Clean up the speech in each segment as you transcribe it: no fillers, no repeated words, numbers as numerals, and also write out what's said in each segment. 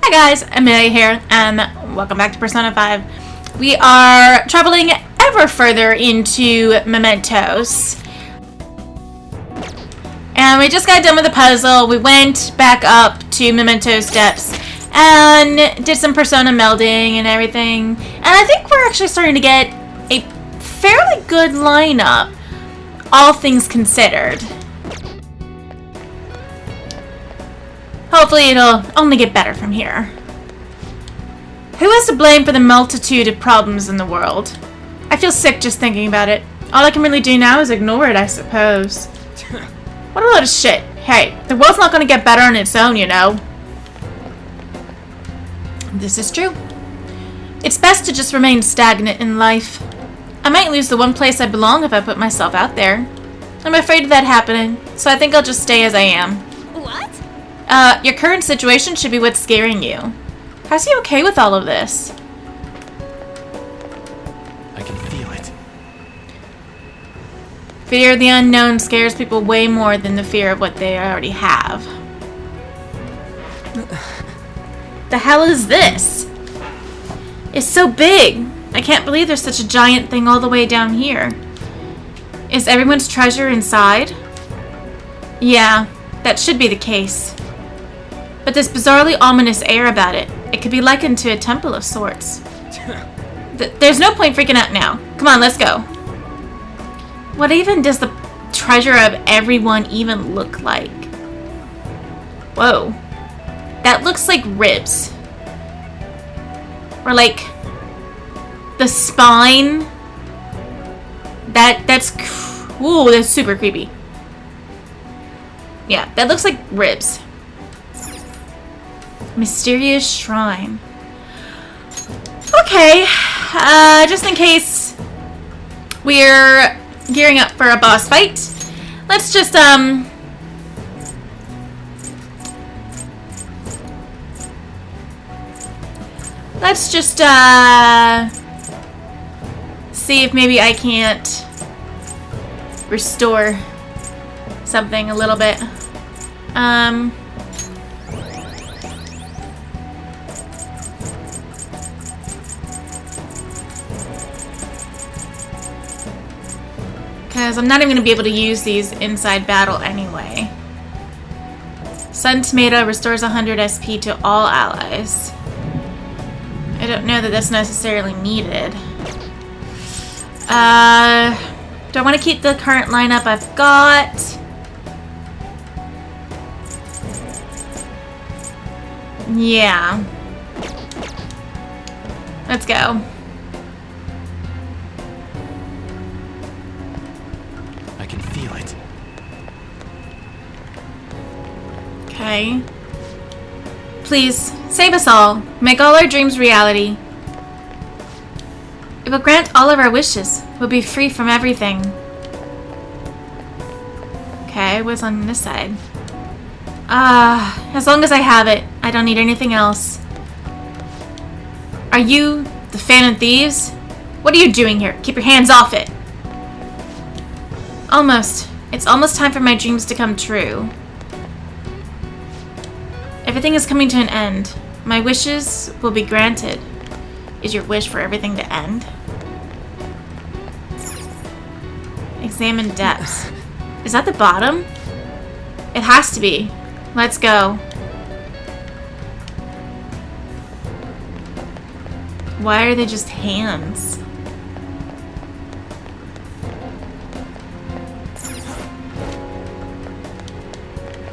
Hi guys, Amelia here, and welcome back to Persona 5. We are traveling ever further into Mementos. And we just got done with the puzzle. We went back up to Mementos Depths and did some Persona melding and everything. And I think we're actually starting to get a fairly good lineup, all things considered. Hopefully it'll only get better from here. Who is to blame for the multitude of problems in the world? I feel sick just thinking about it. All I can really do now is ignore it, I suppose. What a load of shit. Hey, the world's not gonna get better on its own, you know. This is true. It's best to just remain stagnant in life. I might lose the one place I belong if I put myself out there. I'm afraid of that happening, so I think I'll just stay as I am. Your current situation should be what's scaring you. How's he okay with all of this? I can feel it. Fear of the unknown scares people way more than the fear of what they already have. The hell is this? It's so big. I can't believe there's such a giant thing all the way down here. Is everyone's treasure inside? Yeah, that should be the case. But this bizarrely ominous air about it. It could be likened to a temple of sorts. There's no point freaking out now. Come on, let's go. What even does the treasure of everyone even look like? Whoa. That looks like ribs. Or like the spine. That's ooh, that's super creepy. Yeah, that looks like ribs. Mysterious shrine. Okay, just in case we're gearing up for a boss fight, let's just see if maybe I can't restore something a little bit. Because I'm not even going to be able to use these inside battle anyway. Sun Tomato restores 100 SP to all allies. I don't know that that's necessarily needed. Do I want to keep the current lineup I've got? Yeah. Let's go. I can feel it. Okay. Please, save us all. Make all our dreams reality. It will grant all of our wishes. We'll be free from everything. Okay, what's on this side? As long as I have it, I don't need anything else. Are you the Phantom Thieves? What are you doing here? Keep your hands off it. Almost. It's almost time for my dreams to come true. Everything is coming to an end. My wishes will be granted. Is your wish for everything to end? Examine depths. Is that the bottom? It has to be. Let's go. Why are they just hands?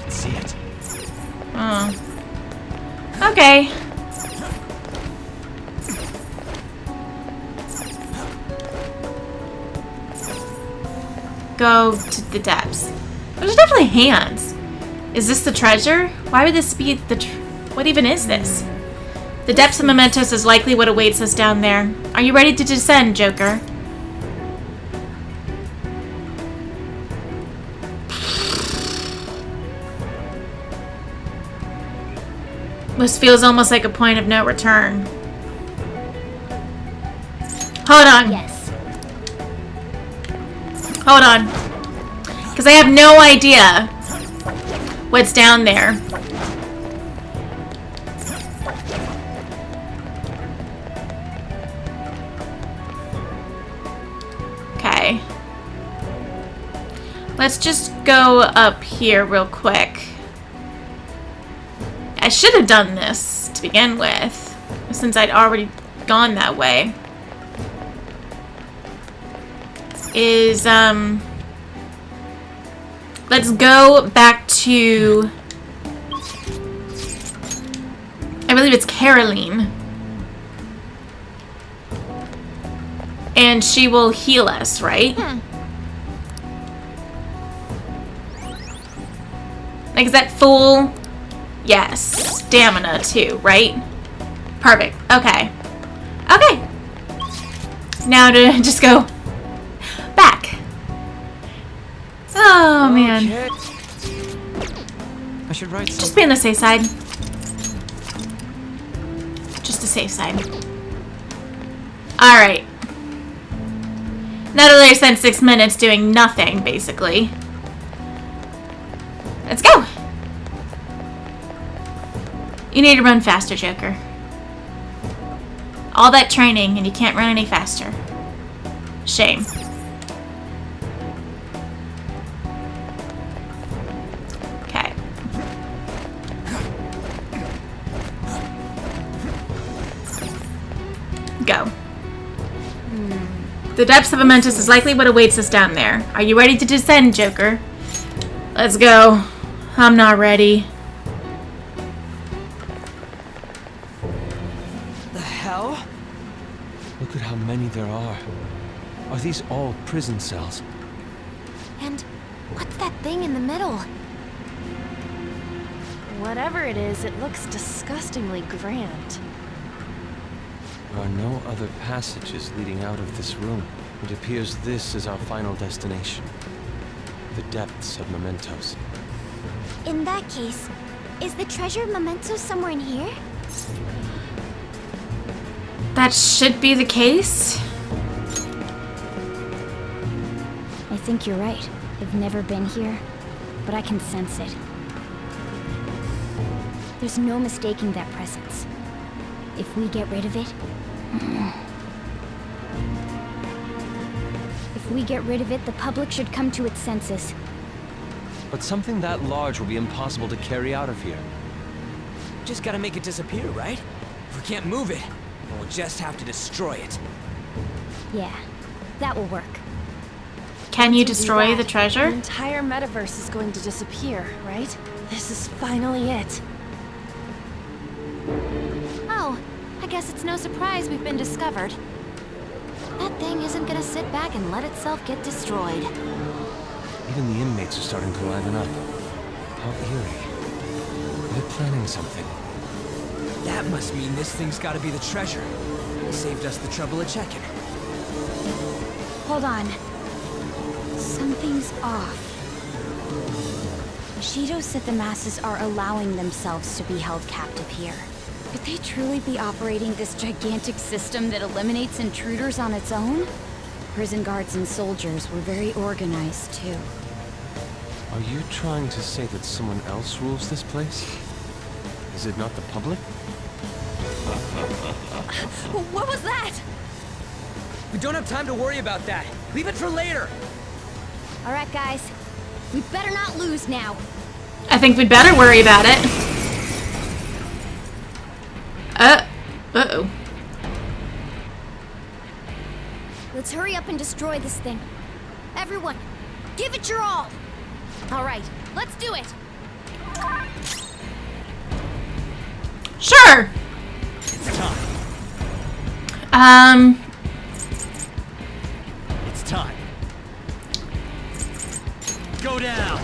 See it. Oh. Okay. Go to the depths. There's definitely hands. Is this the treasure? Why would this be the what even is this? The depths of Mementos is likely what awaits us down there. Are you ready to descend, Joker? This feels almost like a point of no return. Hold on. Yes. Hold on. Because I have no idea what's down there. Let's just go up here real quick. I should have done this to begin with, since I'd already gone that way. Let's go back to, I believe it's Caroline. And she will heal us, right? Like, is that full? Yes. Stamina, too, right? Perfect. Okay. Okay. Now to just go back. Oh, man. I should write Just be on the safe side. Just the safe side. Alright. Now that I spent 6 minutes doing nothing, basically. Let's go! You need to run faster, Joker. All that training, and you can't run any faster. Shame. Okay. Go. The depths of a Mentos is likely what awaits us down there. Are you ready to descend, Joker? Let's go. I'm not ready. The hell? Look at how many there are. Are these all prison cells? And what's that thing in the middle? Whatever it is, it looks disgustingly grand. There are no other passages leading out of this room. It appears this is our final destination. The depths of Mementos. In that case, is the treasure memento somewhere in here? That should be the case. I think you're right. I've never been here, but I can sense it. There's no mistaking that presence. If we get rid of it... If we get rid of it, the public should come to its senses. But something that large will be impossible to carry out of here. Just gotta make it disappear, right? If we can't move it, we'll just have to destroy it. Yeah, that will work. Can you destroy the treasure? The entire metaverse is going to disappear, right? This is finally it. Oh, I guess it's no surprise we've been discovered. That thing isn't gonna sit back and let itself get destroyed. Even the inmates are starting to liven up. How eerie. They're planning something. That must mean this thing's gotta be the treasure. It saved us the trouble of checking. Hold on. Something's off. Shido said the masses are allowing themselves to be held captive here. Could they truly be operating this gigantic system that eliminates intruders on its own? Prison guards and soldiers were very organized, too. Are you trying to say that someone else rules this place? Is it not the public? What was that? We don't have time to worry about that. Leave it for later. All right, guys. We better not lose now. I think we'd better worry about it. Uh-oh. Let's hurry up and destroy this thing. Everyone, give it your all. All right, let's do it. Sure. It's time. It's time. Go down.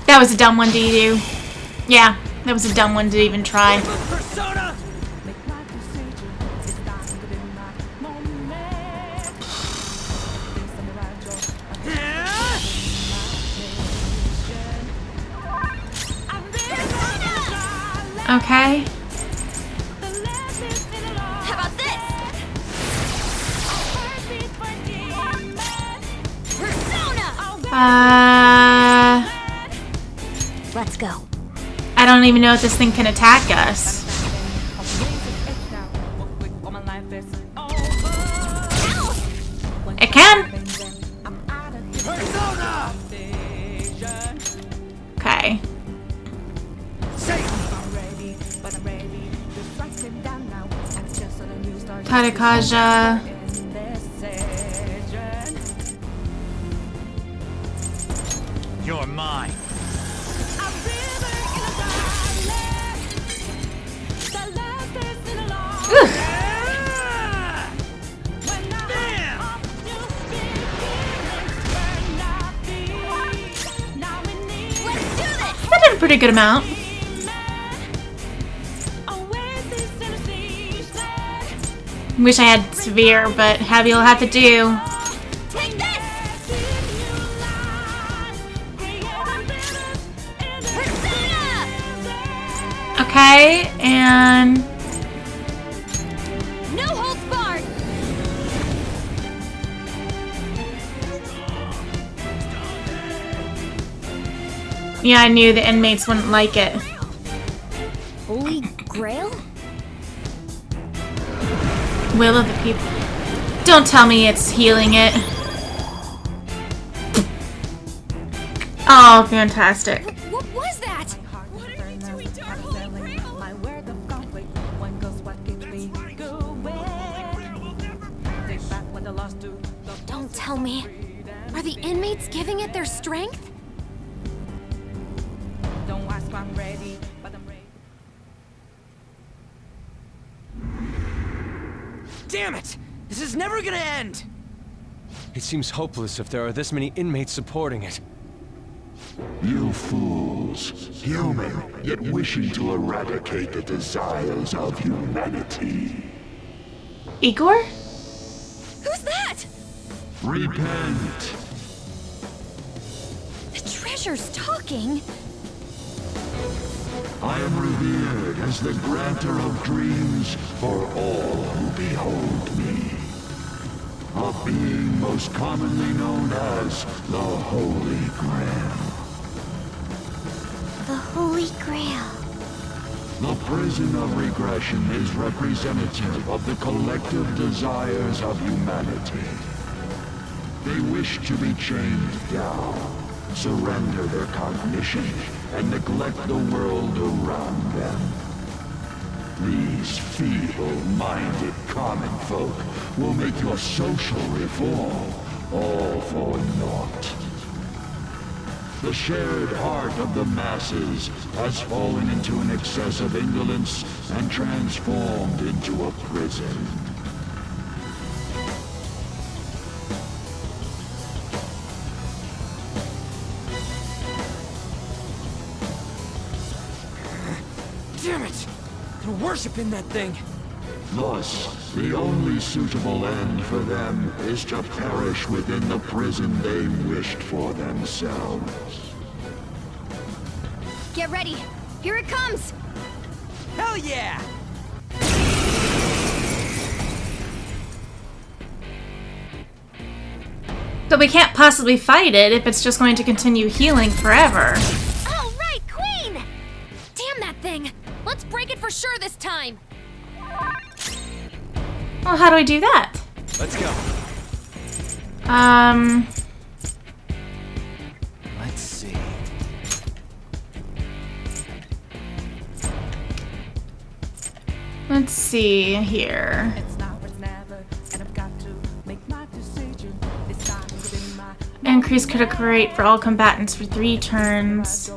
That was a dumb one to do. Yeah, that was a dumb one to even try. Persona. Okay. How about this? Persona. Let's go. I don't even know if this thing can attack us. It can. Tarekaja. You're mine. That did a pretty good amount. Wish I had severe, but heavy will have to do. Take this! Okay, and No holds barred! yeah, I knew the inmates wouldn't like it. Holy Grail? Will of the people. Don't tell me it's healing it. Oh, fantastic. What was that? What are you doing to our Holy Grail? Don't tell me. Are the inmates giving it their strength? Damn it! This is never gonna end! It seems hopeless if there are this many inmates supporting it. You fools, human, yet wishing to eradicate the desires of humanity. Igor? Who's that? Repent. The treasure's talking. I am revered as the granter of dreams for all who behold me. A being most commonly known as the Holy Grail. The Holy Grail. The prison of regression is representative of the collective desires of humanity. They wish to be chained down, surrender their cognition, and neglect the world around them. These feeble-minded common folk will make your social reform all for naught. The shared heart of the masses has fallen into an excess of indolence and transformed into a prison. Damn it! They're worshiping that thing! Thus, the only suitable end for them is to perish within the prison they wished for themselves. Get ready. Here it comes. Hell yeah! But we can't possibly fight it if it's just going to continue healing forever. All right, Queen! Damn that thing. Let's break it for sure this time. Well, how do I do that? Let's go. Let's see. Let's see here. Increase critical rate for all combatants for 3 turns.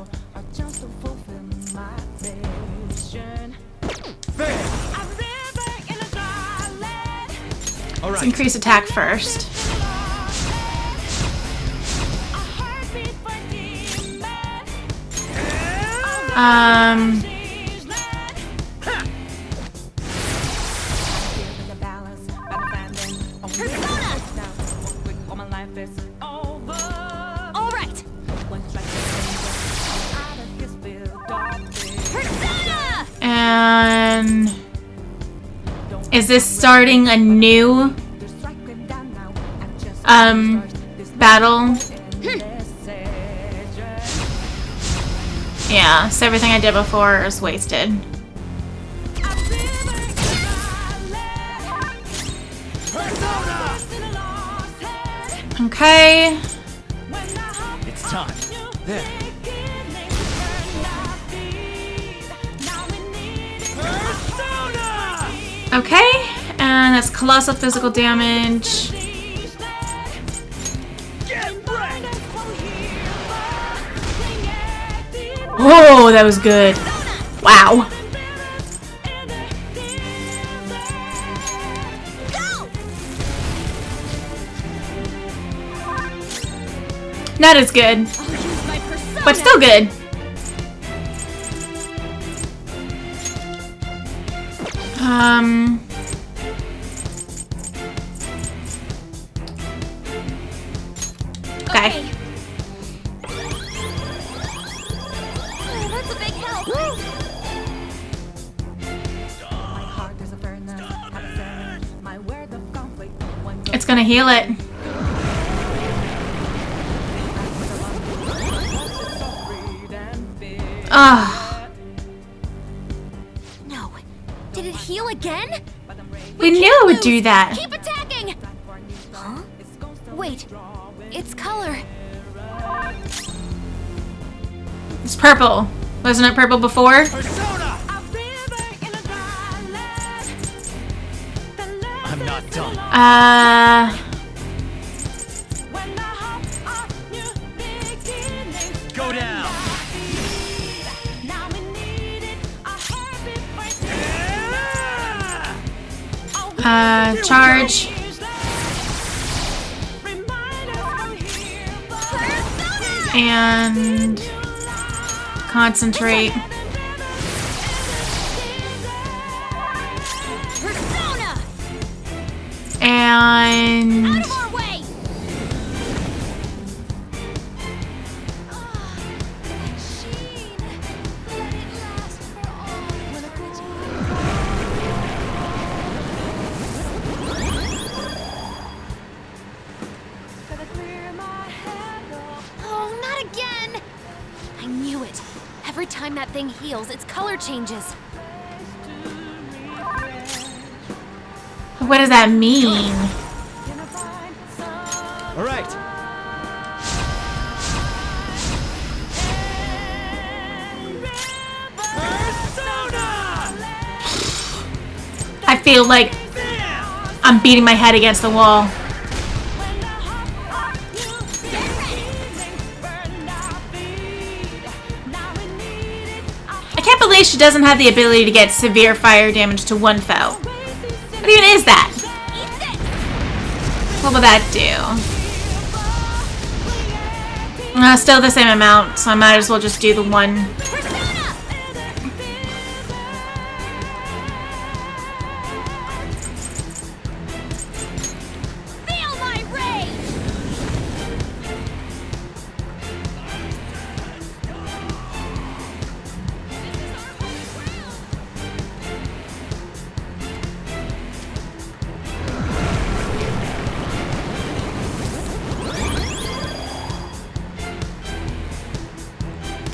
All Let's right. increase attack first. All right. Persona! And is this starting a new battle? Yeah, so everything I did before is wasted. Okay. It's time. There. Okay, and that's colossal physical damage. Oh, that was good. Wow. Not as good, but still good. Okay. That's a big help. It's gonna heal it. Ah, No. Did it heal again? we knew it would do that. Keep attacking! Huh? Wait. It's color. It's purple. Wasn't it purple before? Persona! I'm not done. Go down. Charge. And concentrate. Persona! And Out of our way! Oh, not again! I knew it. Every time that thing heals, its color changes. what does that mean? All right. I feel like I'm beating my head against the wall. I can't believe she doesn't have the ability to get severe fire damage to one foe. What even is that? What will that do? Still the same amount, so I might as well just do the one. Feel my rage!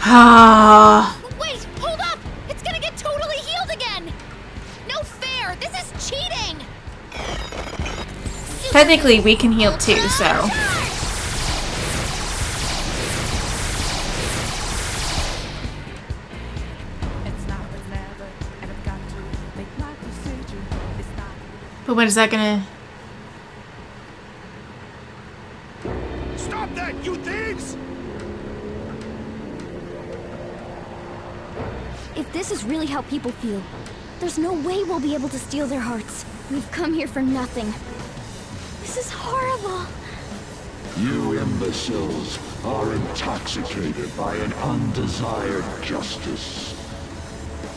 Ah. Wait, hold up! It's gonna get totally healed again! No fair! This is cheating! Technically, we can heal too, so. But what is that gonna... Stop that, you thieves! If this is really how people feel, there's no way we'll be able to steal their hearts. We've come here for nothing. This is horrible. You imbeciles are intoxicated by an undesired justice.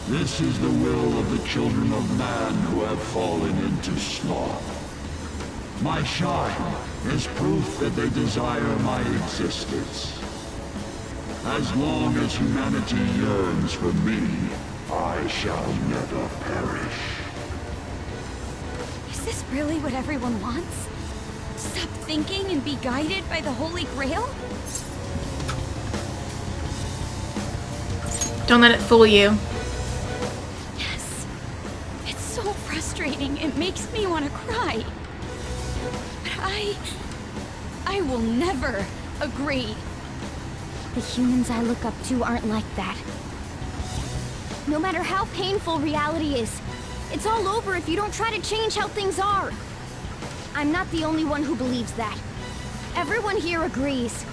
This is the will of the children of man who have fallen into sloth. My shine is proof that they desire my existence. As long as humanity yearns for me, I shall never perish. Is this really what everyone wants? Stop thinking and be guided by the Holy Grail? Don't let it fool you. Yes. It's so frustrating. It makes me want to cry. But I will never agree. The humans I look up to aren't like that. No matter how painful reality is, It's all over if you don't try to change how things are. I'm not the only one who believes that. Everyone here agrees.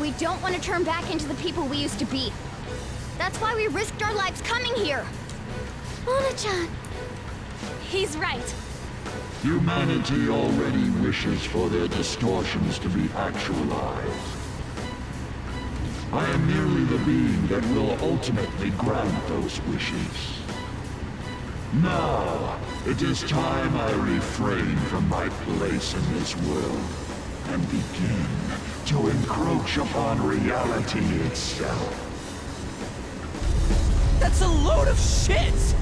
We don't want to turn back into the people we used to be. That's why we risked our lives coming here. Mona-chan. He's right. Humanity already wishes for their distortions to be actualized. I am merely the being that will ultimately grant those wishes. Now, it is time I refrain from my place in this world and begin to encroach upon reality itself. That's a load of shit!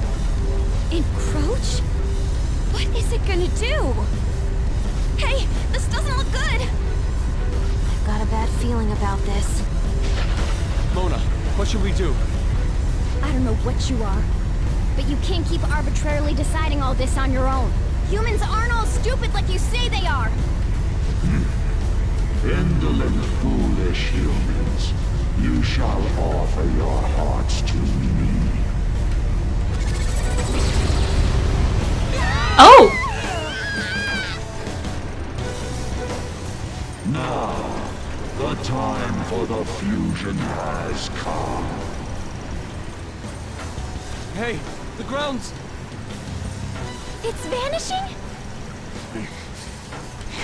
Encroach? What is it gonna do? Hey, this doesn't look good! I've got a bad feeling about this. Mona, what should we do? I don't know what you are, but you can't keep arbitrarily deciding all this on your own. Humans aren't all stupid like you say they are! Indolent, foolish humans, you shall offer your hearts to me. Oh! Now, the time for the fusion has come. Hey, the ground's... It's vanishing?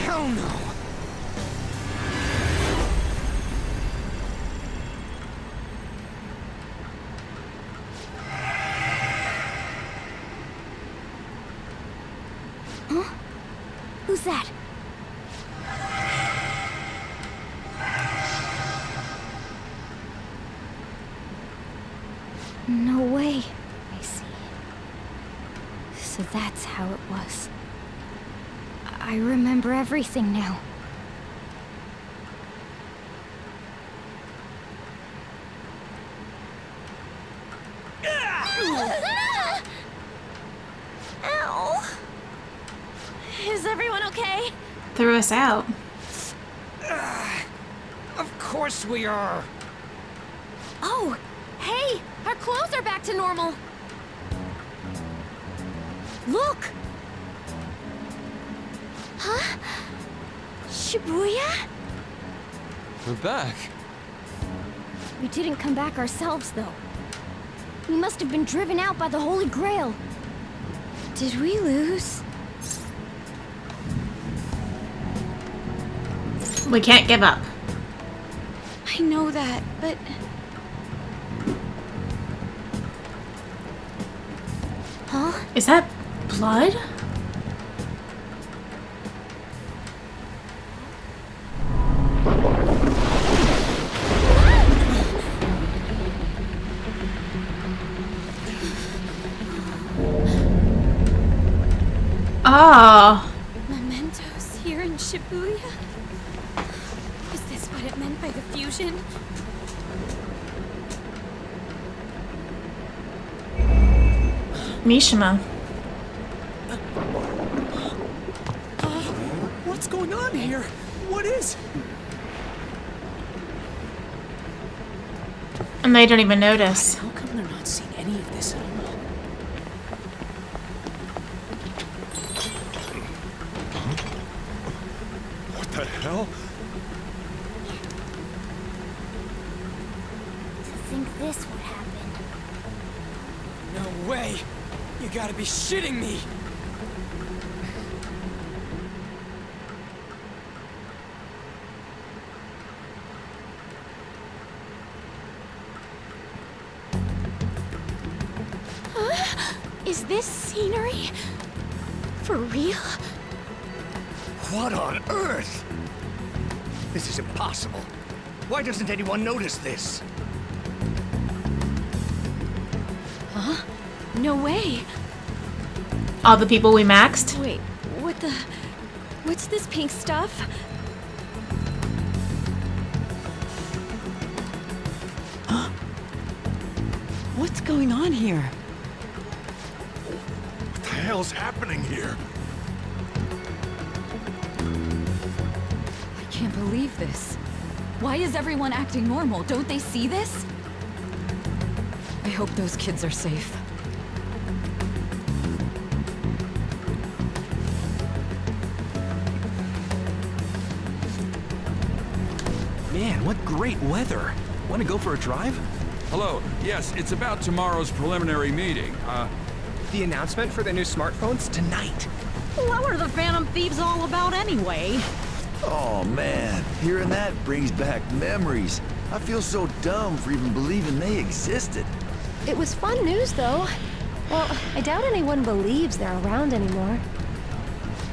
Hell no! Huh? Who's that? No way. I see. So that's how it was. I remember everything now. Ow! Is everyone okay? Threw us out. Of course we are! Oh! Hey! Our clothes are back to normal! Look! Huh? Shibuya? We're back. We didn't come back ourselves, though. We must have been driven out by the Holy Grail. Did we lose? We can't give up. I know that, but... Huh? Is that blood? Oh. Mementos here in Shibuya? Is this what it meant by the fusion? Mishima. What's going on here? What is... And they don't even notice. How come they're not seeing any of this at all? What the hell? To think this would happen. No way! You gotta be shitting me! Is this scenery? For real? What on earth? This is impossible. Why doesn't anyone notice this? Huh? No way. All the people we maxed? Wait, what the... What's this pink stuff? What's going on here? What the hell's happening here? I can't believe this. Why is everyone acting normal? Don't they see this? I hope those kids are safe. what great weather. Want to go for a drive? Hello. Yes, it's about tomorrow's preliminary meeting. The announcement for the new smartphones tonight. What were the Phantom Thieves all about anyway? Oh man, hearing that brings back memories. I feel so dumb for even believing they existed. It was fun news, though. Well, I doubt anyone believes they're around anymore.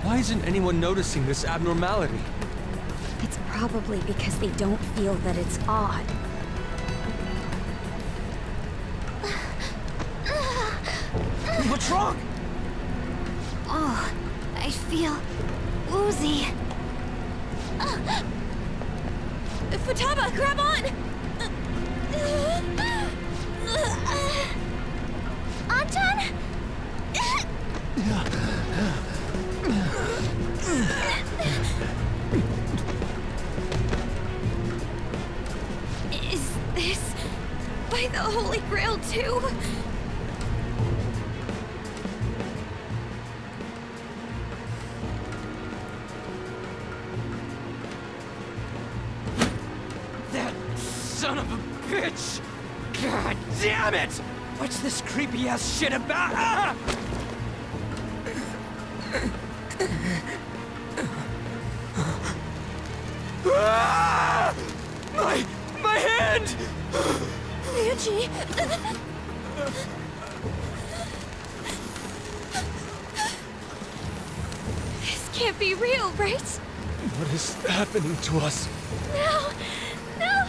Why isn't anyone noticing this abnormality? It's probably because they don't feel that it's odd. What's wrong? Oh, I feel woozy. Futaba, grab on! Anton? Is this by the Holy Grail too? That son of a bitch! God damn it! What's this creepy ass shit about? Ah! Ah! My hand! Ryuji! This can't be real, right? What is happening to us? No! No!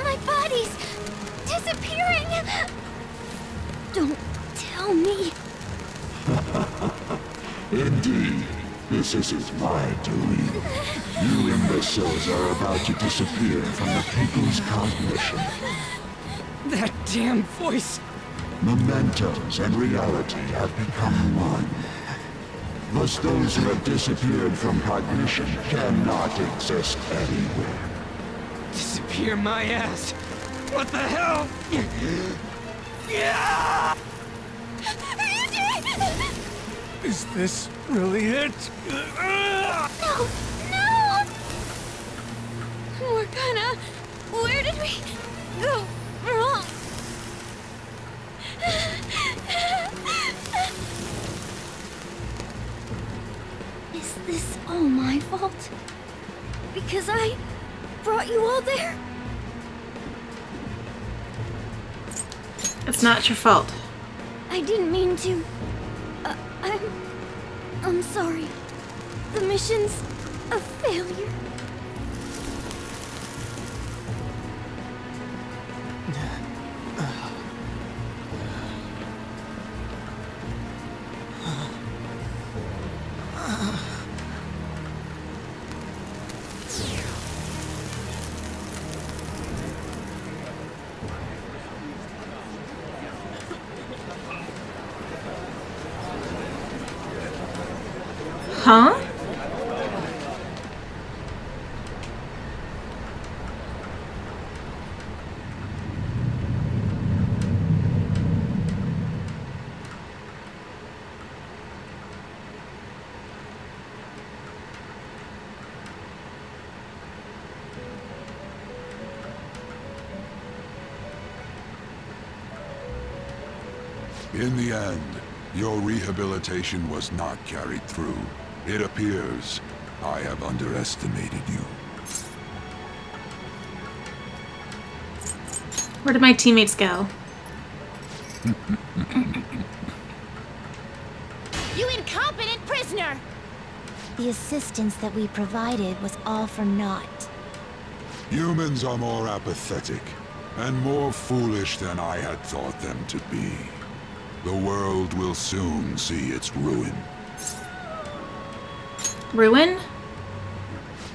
My body's disappearing! Don't tell me. Indeed, this isn't my doing. You imbeciles are about to disappear from the people's cognition. That damn voice! Mementos and reality have become one. Thus those who have disappeared from cognition cannot exist anywhere. Disappear my ass! What the hell? Yeah! Is this really it? No! No! Morgana, where did we go wrong? Is this all my fault? Because I brought you all there? It's not your fault. I didn't mean to. I'm sorry. The mission's a failure. Huh? In the end, your rehabilitation was not carried through. It appears I have underestimated you. Where did my teammates go? You incompetent prisoner! The assistance that we provided was all for naught. Humans are more apathetic and more foolish than I had thought them to be. The world will soon see its ruin. Ruin?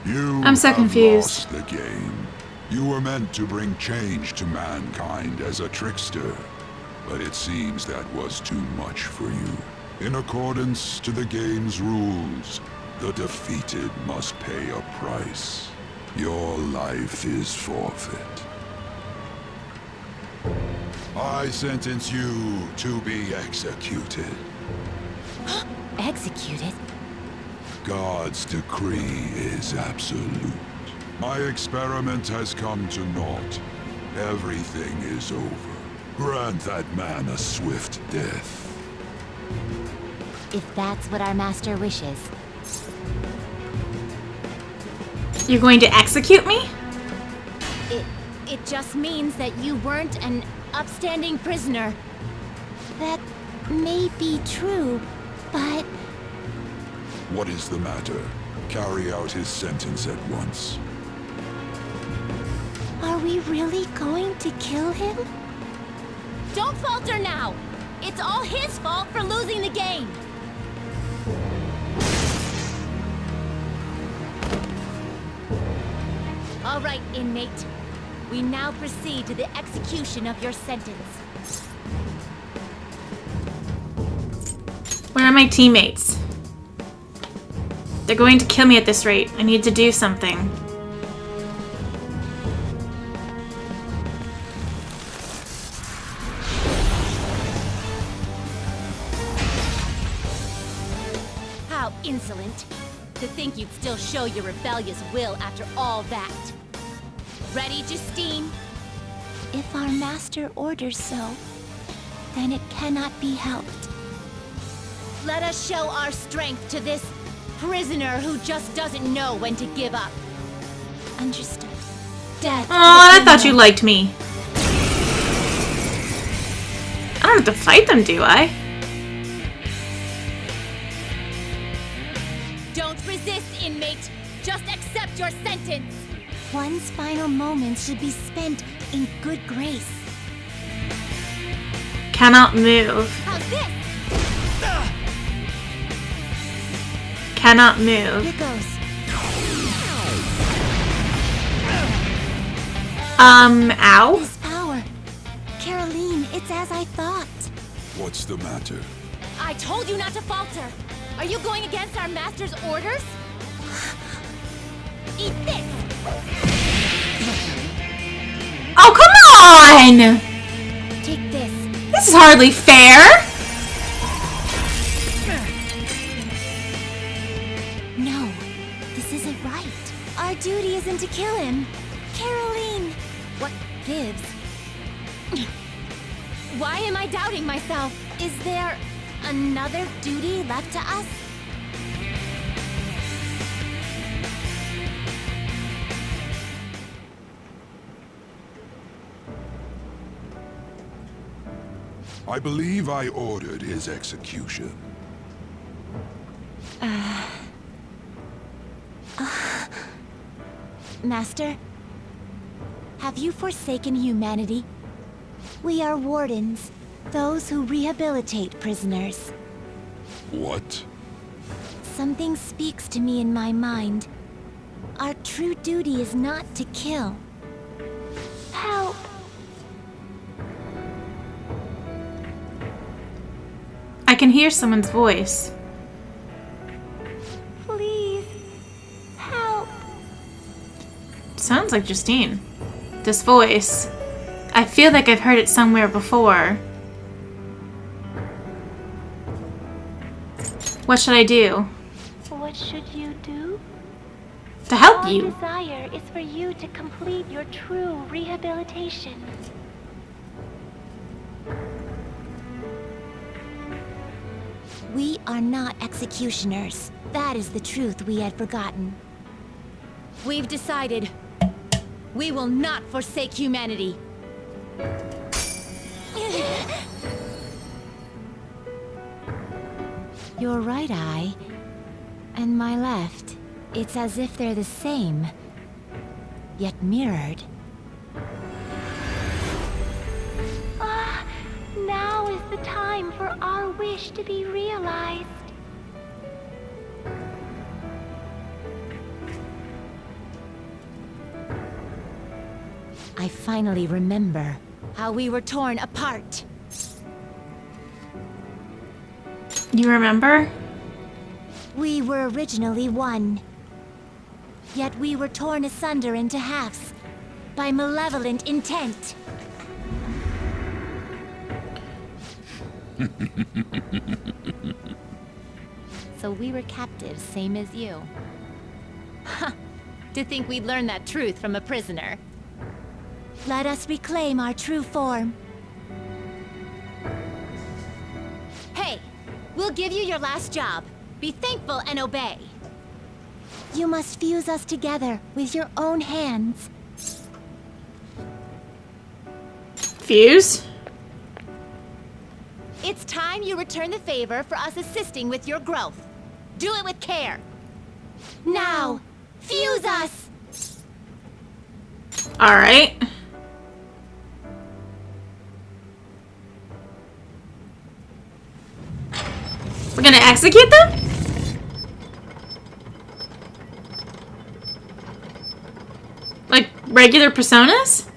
I'm so confused. Lost the game. You were meant to bring change to mankind as a trickster, but it seems that was too much for you. In accordance to the game's rules, the defeated must pay a price. Your life is forfeit. I sentence you to be executed. Executed? God's decree is absolute. My experiment has come to naught. Everything is over. Grant that man a swift death. If that's what our master wishes. You're going to execute me? It just means that you weren't an upstanding prisoner. That may be true, but... What is the matter? Carry out his sentence at once. Are we really going to kill him? Don't falter now! It's all his fault for losing the game! All right, inmate. We now proceed to the execution of your sentence. Where are my teammates? They're going to kill me at this rate. I need to do something. How insolent. To think you'd still show your rebellious will after all that. Ready, Justine? If our master orders so, then it cannot be helped. Let us show our strength to this prisoner who just doesn't know when to give up. Understood. Death. Aw, I thought you liked me. I don't have to fight them, do I? Don't resist, inmate. Just accept your sentence. One's final moments should be spent in good grace. Cannot move. How's this? Cannot move. Here goes. Ow? His power. Caroline, it's as I thought. What's the matter? I told you not to falter. Are you going against our master's orders? Eat this. Oh, come on! Take this. This is hardly fair. No, this isn't right. Our duty isn't to kill him. Caroline! What gives? Why am I doubting myself? Is there another duty left to us? I believe I ordered his execution. Master, have you forsaken humanity? We are wardens, those who rehabilitate prisoners. What? Something speaks to me in my mind. Our true duty is not to kill. Help! I can hear someone's voice. Please, help! Sounds like Justine. This voice. I feel like I've heard it somewhere before. What should I do? What should you do? To help Our you. desire is for you to complete your true rehabilitation. We are not executioners. That is the truth we had forgotten. We've decided. We will not forsake humanity. Your right eye and my left. It's as if they're the same, yet mirrored. Now is the time for our wish to be realized. I finally remember how we were torn apart. You remember? We were originally one. Yet we were torn asunder into halves by malevolent intent. So we were captives, same as you. to think we'd learn that truth from a prisoner. Let us reclaim our true form. Hey, we'll give you your last job. Be thankful and obey. You must fuse us together with your own hands. Fuse? It's time you return the favor for us assisting with your growth. Do it with care. Now, fuse us! Alright. We're gonna execute them? Like regular personas?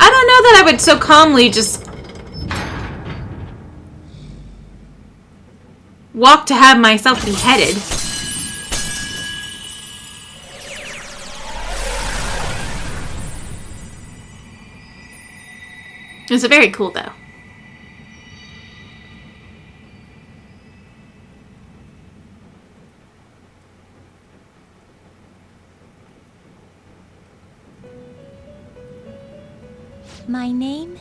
I don't know that I would so calmly just walk to have myself beheaded. It's very cool though. My name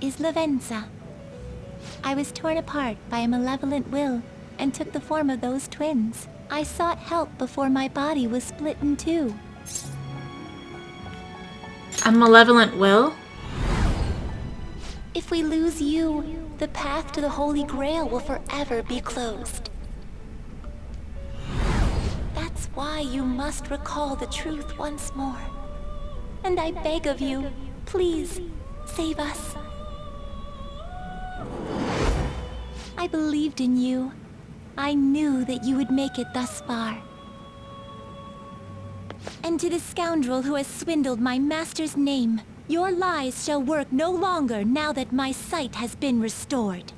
is Lavenza. I was torn apart by a malevolent will and took the form of those twins. I sought help before my body was split in two. A malevolent will? If we lose you, the path to the Holy Grail will forever be closed. That's why you must recall the truth once more. And I beg of you, please, save us. I believed in you. I knew that you would make it thus far. And to the scoundrel who has swindled my master's name, your lies shall work no longer now that my sight has been restored.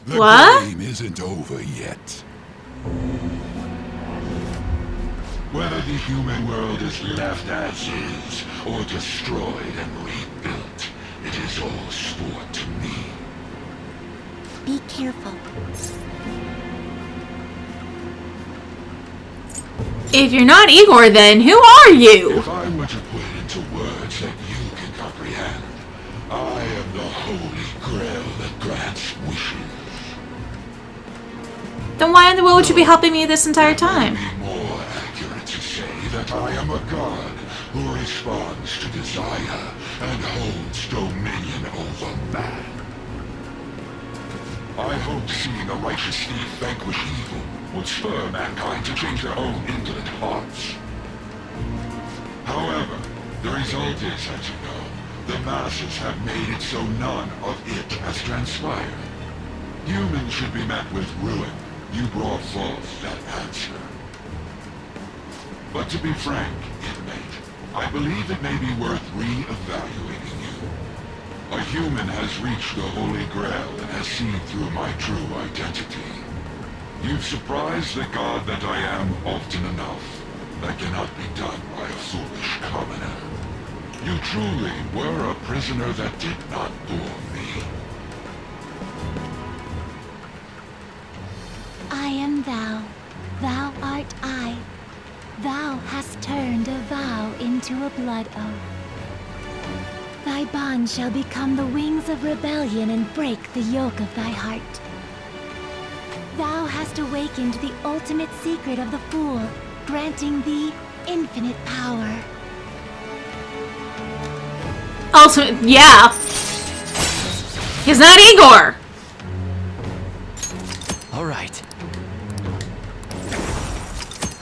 The What? game isn't over yet. Whether the human world is left as is, or destroyed and rebuilt, it is all sport to me. Be careful. If you're not Igor, then who are you? If I were to put it into words that you can comprehend, I am the Holy Grail that grants wishes. Then why in the world would you be helping me this entire time? It would be more accurate to say that I am a god who responds to desire and holds dominion over man. I hope seeing a righteous thief vanquish evil would spur mankind to change their own indolent hearts. However, the result is, as you know, the masses have made it so none of it has transpired. Humans should be met with ruin. You brought forth that answer. But to be frank, inmate, I believe it may be worth re-evaluating you. A human has reached the Holy Grail and has seen through my true identity. You've surprised the god that I am often enough. That cannot be done by a foolish commoner. You truly were a prisoner that did not bore me. I am thou. Thou art I. Thou hast turned a vow into a blood oath. Thy bond shall become the wings of rebellion and break the yoke of thy heart. Thou hast awakened the ultimate secret of the Fool, granting thee infinite power. Ultimate, yeah. He's not Igor. All right.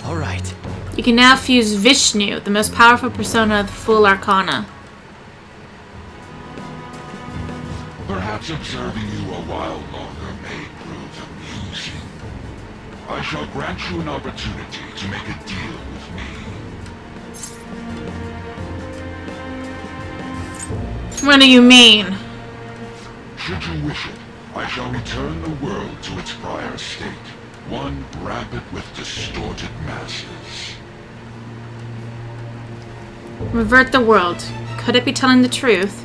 All right. You can now fuse Vishnu, the most powerful persona of the Full Arcana. Perhaps observing you a while longer may prove amusing. I shall grant you an opportunity to make a deal with me. What do you mean? Should you wish it, I shall return the world to its prior state, one rampant with distorted masses. Revert the world. Could it be telling the truth?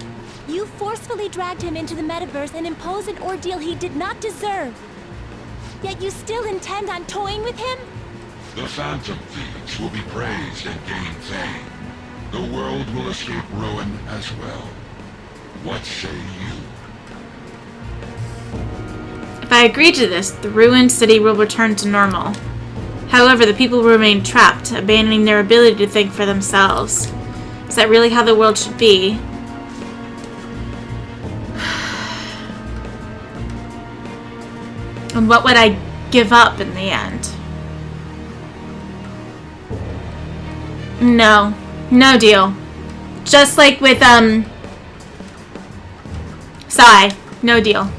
You forcefully dragged him into the metaverse and imposed an ordeal he did not deserve. Yet you still intend on toying with him? The Phantom Thieves will be praised and gain fame. The world will escape ruin as well. What say you? If I agree to this, the ruined city will return to normal. However, the people will remain trapped, abandoning their ability to think for themselves. Is that really how the world should be? And what would I give up in the end? No. No deal. Just like with, Sai. No deal.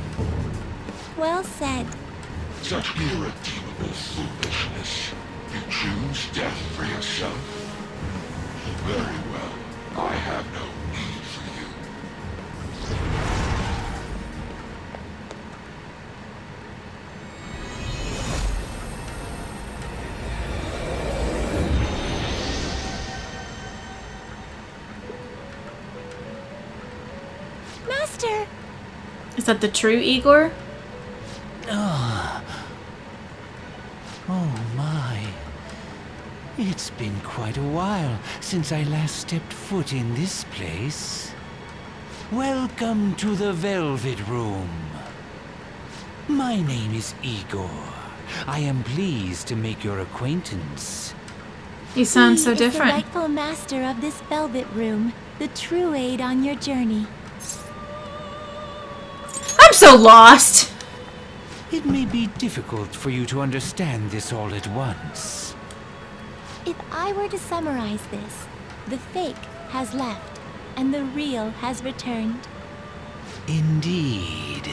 Well said. Such irredeemable foolishness. You choose death for yourself? Very well. I have no need for you. Master! Is that the true Igor? Oh my. It's been quite a while since I last stepped foot in this place. Welcome to the Velvet Room. My name is Igor. I am pleased to make your acquaintance. You sound so He is different. the rightful master of this Velvet Room, the true aid on your journey. I'm so lost! It may be difficult for you to understand this all at once. If I were to summarize this, the fake has left, and the real has returned. Indeed.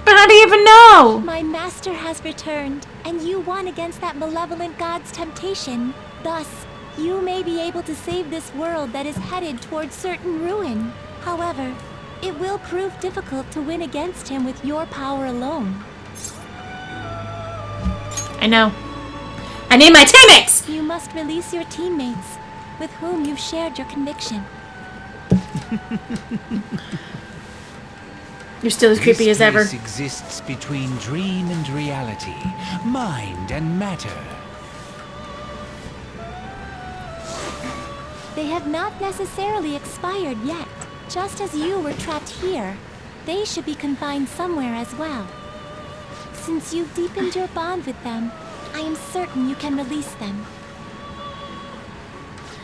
But how do you even know? My master has returned, and you won against that malevolent god's temptation. Thus, you may be able to save this world that is headed towards certain ruin. However, it will prove difficult to win against him with your power alone. I know. I need my teammates! You must release your teammates, with whom you've shared your conviction. You're still as creepy as ever. This place exists between dream and reality, mind and matter. They have not necessarily expired yet. Just as you were trapped here, they should be confined somewhere as well. Since you've deepened your bond with them, I am certain you can release them.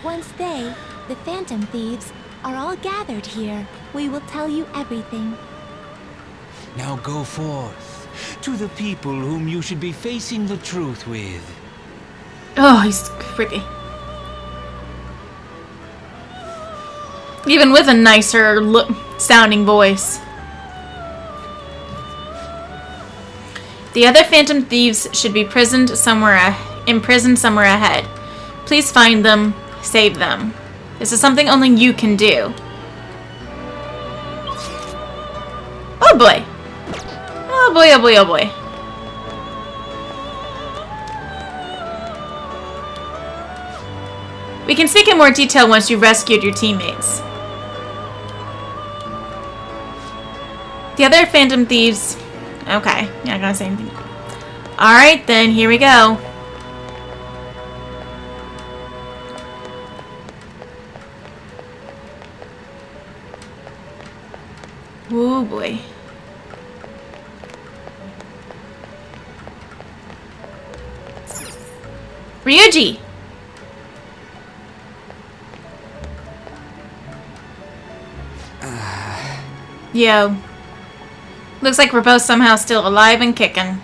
Once they, the Phantom Thieves, are all gathered here, we will tell you everything. Now go forth to the people whom you should be facing the truth with. Oh, he's creepy. Even with a nicer sounding voice. The other Phantom Thieves should be imprisoned somewhere ahead. Please find them, save them. This is something only you can do. Oh boy. Oh boy, oh boy, oh boy. We can speak in more detail once you've rescued your teammates. The other Phantom Thieves... Okay, not gonna say anything. Alright then, here we go. Oh boy. Ryuji! Yo. Looks like we're both somehow still alive and kicking.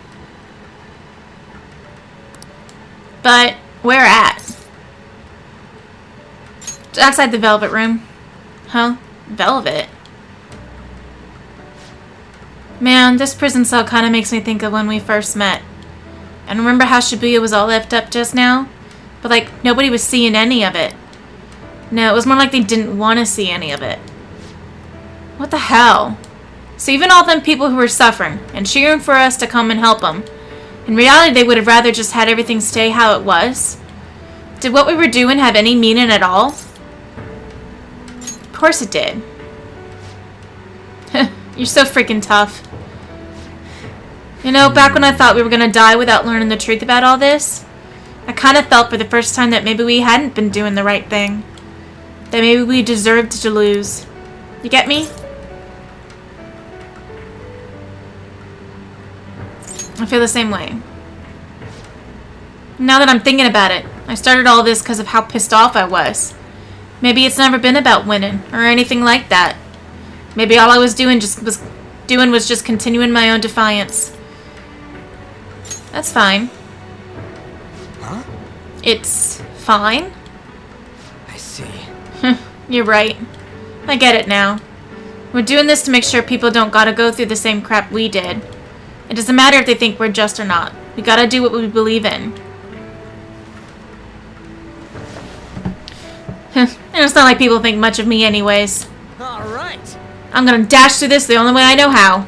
But, where at? Outside the Velvet Room. Huh? Velvet? Man, this prison cell kind of makes me think of when we first met. And remember how Shibuya was all left up just now? But like, nobody was seeing any of it. No, it was more like they didn't want to see any of it. What the hell? So even all them people who were suffering and cheering for us to come and help them, in reality they would have rather just had everything stay how it was? Did what we were doing have any meaning at all? Of course it did. You're so freaking tough. You know, back when I thought we were gonna die without learning the truth about all this, I kind of felt for the first time that maybe we hadn't been doing the right thing. That maybe we deserved to lose. You get me? I feel the same way. Now that I'm thinking about it, I started all this because of how pissed off I was. Maybe it's never been about winning or anything like that. Maybe all I was doing was just continuing my own defiance. That's fine. Huh? It's fine? I see. You're right. I get it now. We're doing this to make sure people don't gotta go through the same crap we did. It doesn't matter if they think we're just or not. We gotta do what we believe in. And it's not like people think much of me anyways. Alright. I'm gonna dash through this the only way I know how.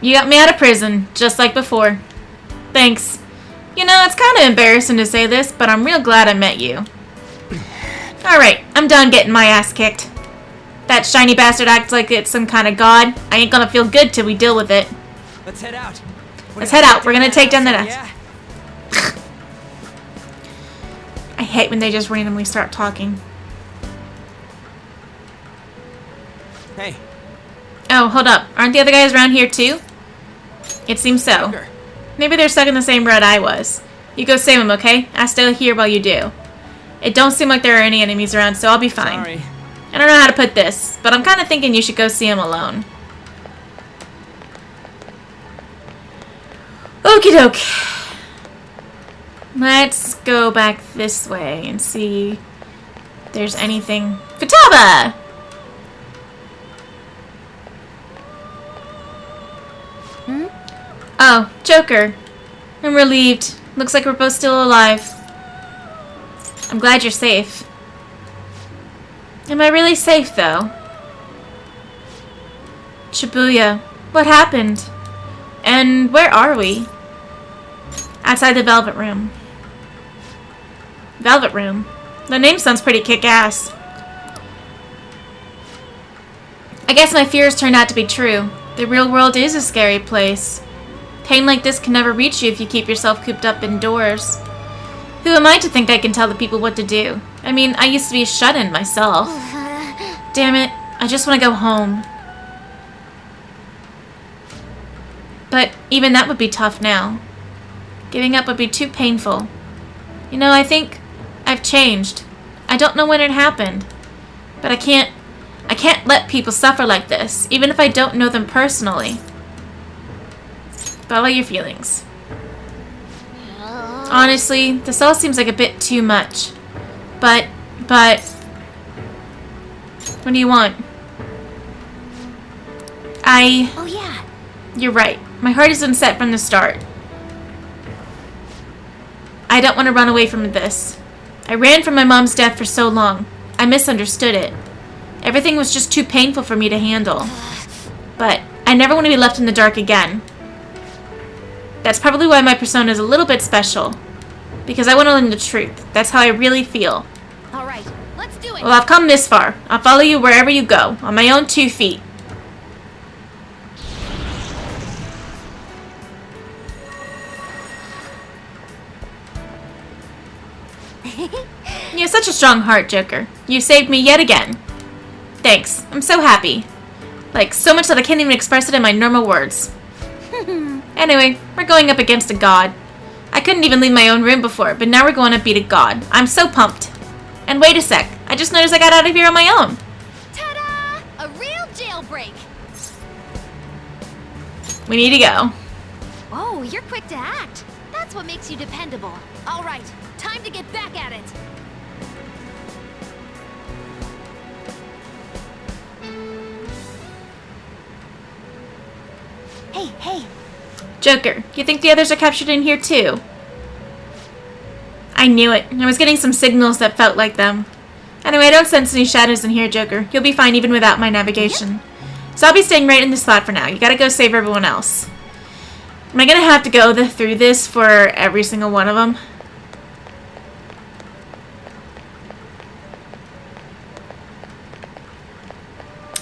You got me out of prison, just like before. Thanks. You know, it's kind of embarrassing to say this, but I'm real glad I met you. Alright, I'm done getting my ass kicked. That shiny bastard acts like it's some kind of god. I ain't gonna feel good till we deal with it. Let's head out. Let's head out. We're gonna take down that ass. I hate when they just randomly start talking. Hey. Oh, hold up. Aren't the other guys around here too? It seems so. Joker. Maybe they're stuck in the same rut I was. You go save them, okay? I'll stay here while you do. It don't seem like there are any enemies around, so I'll be fine. Sorry. I don't know how to put this, but I'm kind of thinking you should go see him alone. Okie doke. Let's go back this way and see if there's anything. Futaba! Oh, Joker. I'm relieved. Looks like we're both still alive. I'm glad you're safe. Am I really safe, though? Shibuya, what happened? And where are we? Outside the Velvet Room. Velvet Room? The name sounds pretty kick-ass. I guess my fears turned out to be true. The real world is a scary place. Pain like this can never reach you if you keep yourself cooped up indoors. Who am I to think I can tell the people what to do? I mean, I used to be a shut-in myself. Damn it, I just want to go home. But even that would be tough now. Giving up would be too painful. You know, I think I've changed. I don't know when it happened. But I can't let people suffer like this, even if I don't know them personally. Follow your feelings. Honestly, this all seems like a bit too much. But, what do you want? Oh yeah. You're right. My heart is unset from the start. I don't want to run away from this. I ran from my mom's death for so long. I misunderstood it. Everything was just too painful for me to handle. But I never want to be left in the dark again. That's probably why my persona is a little bit special. Because I want to learn the truth. That's how I really feel. Alright, let's do it. Well, I've come this far. I'll follow you wherever you go, on my own 2 feet. You have such a strong heart, Joker. You saved me yet again. Thanks. I'm so happy. Like, so much that I can't even express it in my normal words. Anyway, we're going up against a god. I couldn't even leave my own room before, but now we're going to beat a god. I'm so pumped. And wait a sec. I just noticed I got out of here on my own. Ta-da! A real jailbreak! We need to go. Oh, you're quick to act. That's what makes you dependable. Alright, time to get back at it. Hey. Joker, you think the others are captured in here too? I knew it. I was getting some signals that felt like them. Anyway, I don't sense any shadows in here, Joker. You'll be fine even without my navigation. Yep. So I'll be staying right in this spot for now. You gotta go save everyone else. Am I gonna have to go through this for every single one of them?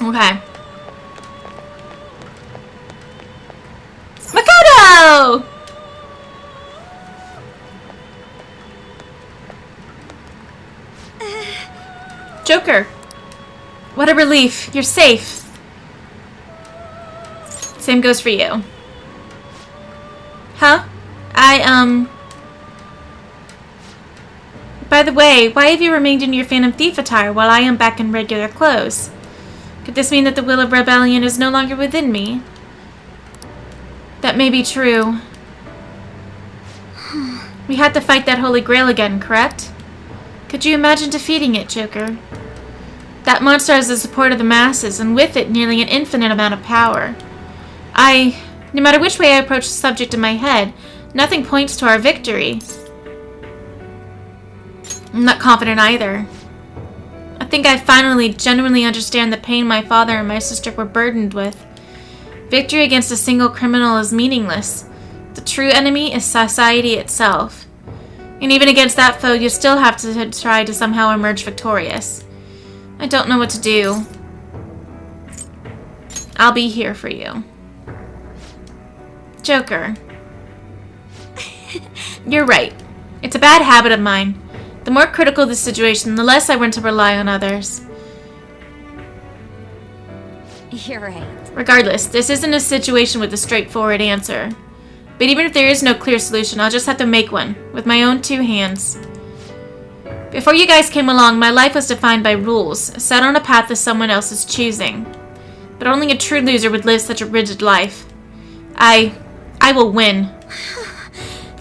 Okay. Makoto! Joker. What a relief. You're safe. Same goes for you. Huh? By the way, why have you remained in your Phantom Thief attire while I am back in regular clothes? Could this mean that the will of rebellion is no longer within me? That may be true. We had to fight that Holy Grail again, correct? Could you imagine defeating it, Joker? That monster has the support of the masses, and with it, nearly an infinite amount of power. No matter which way I approach the subject in my head, nothing points to our victory. I'm not confident either. I think I finally genuinely understand the pain my father and my sister were burdened with. Victory against a single criminal is meaningless. The true enemy is society itself. And even against that foe, you still have to try to somehow emerge victorious. I don't know what to do. I'll be here for you. Joker. You're right. It's a bad habit of mine. The more critical the situation, the less I want to rely on others. You're right. Regardless, this isn't a situation with a straightforward answer. But even if there is no clear solution, I'll just have to make one, with my own 2 hands. Before you guys came along, my life was defined by rules, set on a path of someone else's choosing. But only a true loser would live such a rigid life. I will win.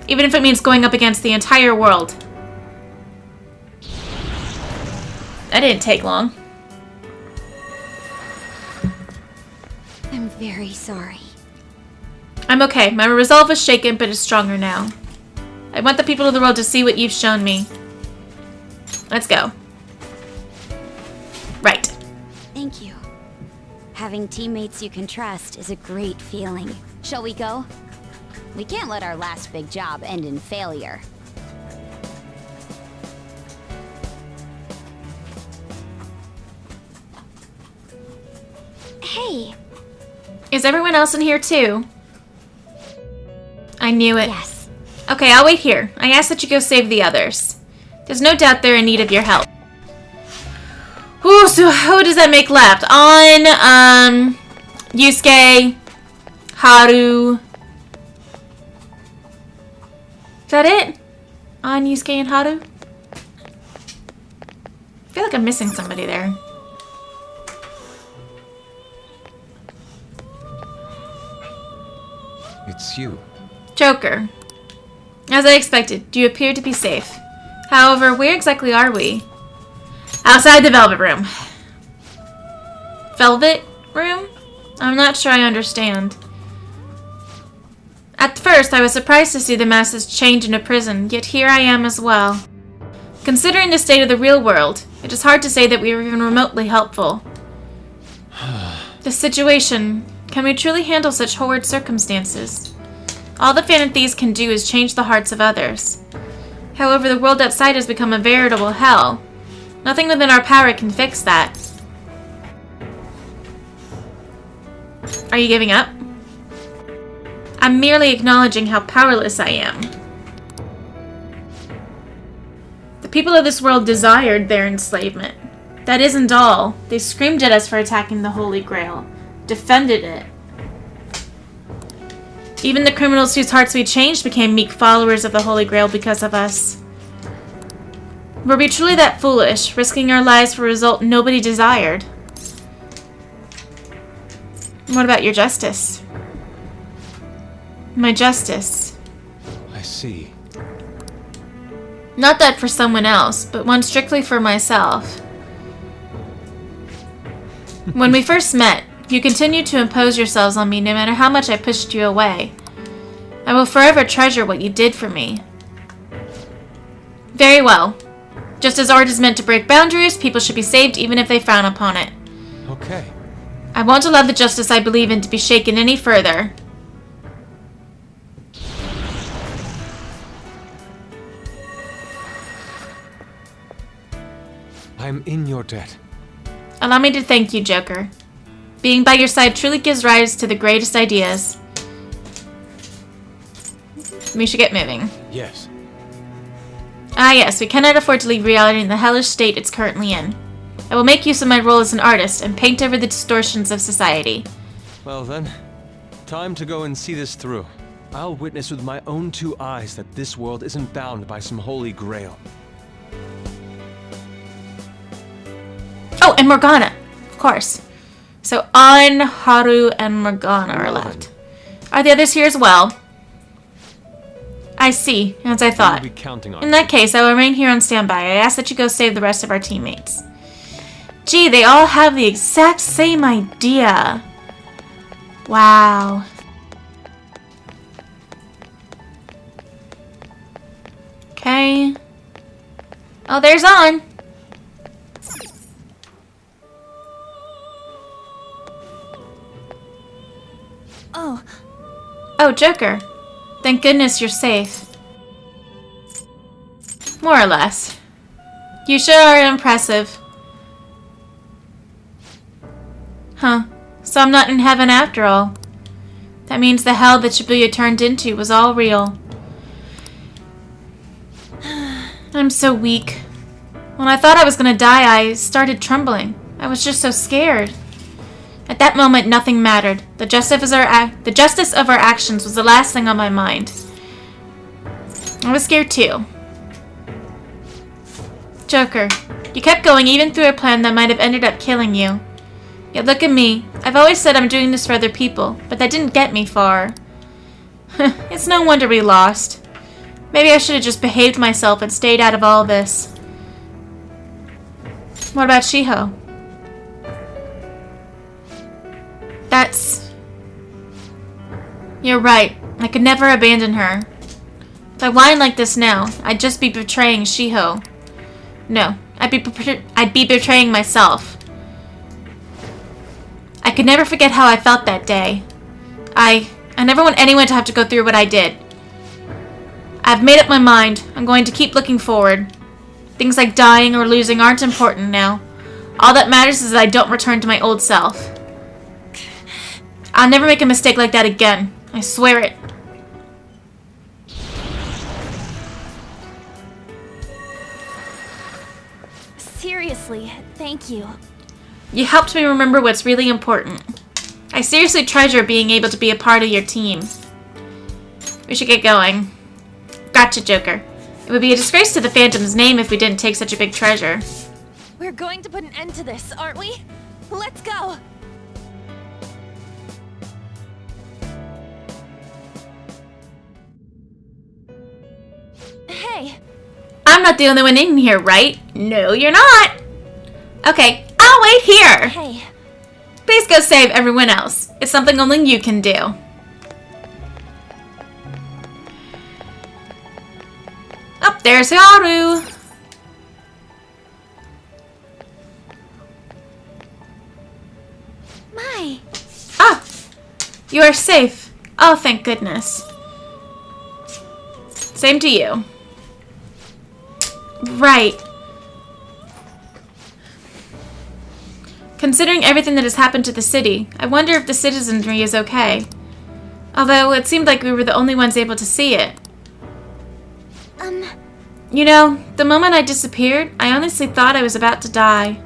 Even if it means going up against the entire world. That didn't take long. I'm very sorry. I'm okay. My resolve was shaken, but is stronger now. I want the people of the world to see what you've shown me. Let's go. Right. Thank you. Having teammates you can trust is a great feeling. Shall we go? We can't let our last big job end in failure. Hey. Is everyone else in here too? I knew it. Yes. Okay, I'll wait here. I ask that you go save the others. There's no doubt they're in need of your help. Ooh, so who does that make left? On, Yusuke, Haru. Is that it? On Yusuke and Haru? I feel like I'm missing somebody there. It's you. Joker. As I expected, you appear to be safe. However, where exactly are we? Outside the Velvet Room. Velvet Room? I'm not sure I understand. At first, I was surprised to see the masses chained in a prison, yet here I am as well. Considering the state of the real world, it is hard to say that we were even remotely helpful. The situation... Can we truly handle such horrid circumstances? All the Phantom Thieves can do is change the hearts of others. However, the world outside has become a veritable hell. Nothing within our power can fix that. Are you giving up? I'm merely acknowledging how powerless I am. The people of this world desired their enslavement. That isn't all. They screamed at us for attacking the Holy Grail. Defended it. Even the criminals whose hearts we changed became meek followers of the Holy Grail because of us. Were we truly that foolish, risking our lives for a result nobody desired? What about your justice? My justice. I see. Not that for someone else, but one strictly for myself. When we first met, you continued to impose yourselves on me no matter how much I pushed you away. I will forever treasure what you did for me. Very well. Just as art is meant to break boundaries, people should be saved even if they frown upon it. Okay. I won't allow the justice I believe in to be shaken any further. I'm in your debt. Allow me to thank you, Joker. Being by your side truly gives rise to the greatest ideas. We should get moving. Yes. Ah yes, we cannot afford to leave reality in the hellish state it's currently in. I will make use of my role as an artist and paint over the distortions of society. Well then, time to go and see this through. I'll witness with my own 2 eyes that this world isn't bound by some holy grail. Oh, and Morgana, of course. So An, Haru, and Morgana are left. Are the others here as well? I see, as I thought. We'll be counting on In that case, I will remain here on standby. I ask that you go save the rest of our teammates. Gee, they all have the exact same idea. Wow. Okay. Oh, there's On. Oh. Oh, Joker. Thank goodness you're safe. More or less. You sure are impressive. Huh. So I'm not in heaven after all. That means the hell that Shibuya turned into was all real. I'm so weak. When I thought I was gonna die, I started trembling. I was just so scared. At that moment, nothing mattered. The justice of our actions was the last thing on my mind. I was scared too. Joker, you kept going even through a plan that might have ended up killing you. Yet look at me. I've always said I'm doing this for other people, but that didn't get me far. It's no wonder we lost. Maybe I should have just behaved myself and stayed out of all this. What about Shiho? You're right. I could never abandon her. If I whine like this now, I'd just be betraying Shiho. No, I'd be betraying myself. I could never forget how I felt that day. I never want anyone to have to go through what I did. I've made up my mind. I'm going to keep looking forward. Things like dying or losing aren't important now. All that matters is that I don't return to my old self. I'll never make a mistake like that again. I swear it. Seriously, thank you. You helped me remember what's really important. I seriously treasure being able to be a part of your team. We should get going. Gotcha, Joker. It would be a disgrace to the Phantom's name if we didn't take such a big treasure. We're going to put an end to this, aren't we? Let's go! Hey! I'm not the only one in here, right? No, you're not! Okay, I'll wait here! Hey. Please go save everyone else. It's something only you can do. Oh, there's Haru! My! Ah! You are safe. Oh, thank goodness. Same to you. Right. Considering everything that has happened to the city, I wonder if the citizenry is okay. Although it seemed like we were the only ones able to see it. You know, the moment I disappeared, I honestly thought I was about to die.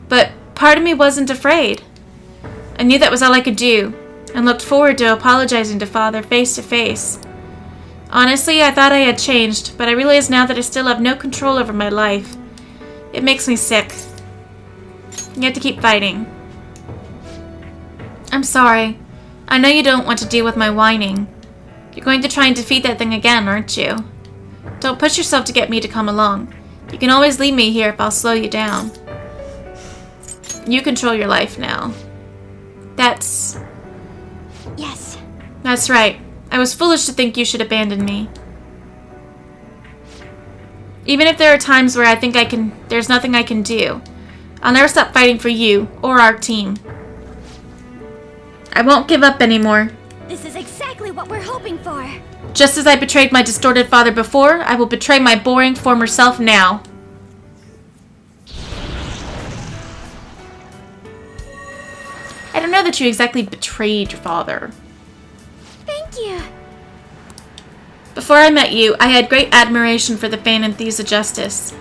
But part of me wasn't afraid. I knew that was all I could do, and looked forward to apologizing to Father face to face. Honestly, I thought I had changed, but I realize now that I still have no control over my life. It makes me sick. You have to keep fighting. I'm sorry. I know you don't want to deal with my whining. You're going to try and defeat that thing again, aren't you? Don't push yourself to get me to come along. You can always leave me here if I'll slow you down. You control your life now. Yes. That's right. I was foolish to think you should abandon me. Even if there are times where I think there's nothing I can do, I'll never stop fighting for you or our team. I won't give up anymore. This is exactly what we're hoping for. Just as I betrayed my distorted father before, I will betray my boring former self now. I don't don't know that you exactly betrayed your father. Thank you. Before I met you, I had great admiration for the Fane and Thieves of Justice.